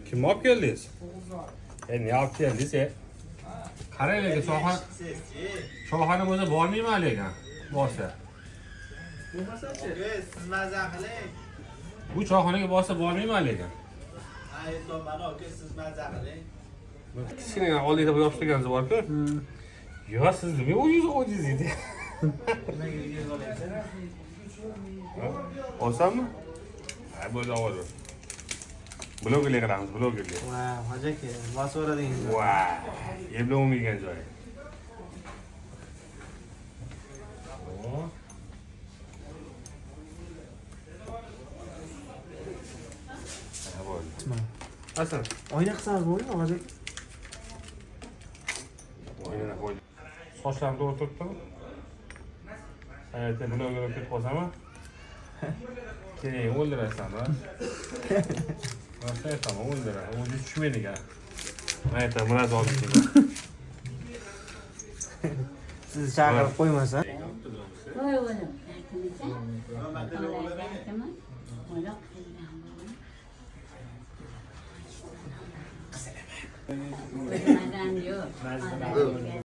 Kim olib keldingiz? Ne olib keldingiz? Qaranglar, choyxona o'zi bormaymi lekin? Borsa. Siz maza qiling. Bu choyxonaga borsa bormaymi lekin? Aytolmani aka, siz maza qiling. Kichkina oldingda bu yoshligingiz bor-ku. Yo, siz nima o'zingiz ojiz edi? Olsammi? Ha, bo'ldi, oldim. Blogerga qilamiz, blogerga. Voy, hoji aka, bosoradingiz. Voy, eblab olmaygan joyi. Ha, bo'ldi. Asal. Oyna qilsangiz bo'ladimi, hoji aka? Oynani qo'ydim. Sochlarim to'g'ri turibdimi? Hayotda blogerga ketib qolsam-a? Keyin o'ldirasan-a? Nasıl aytaman, o'ldirasan. O'zi tushmaydi ekan. Aytaman, biroz olib keldim. Sizni chaqirib qo'ymasa. Voy o'g'lim, aytimisan? Qizim yo'q.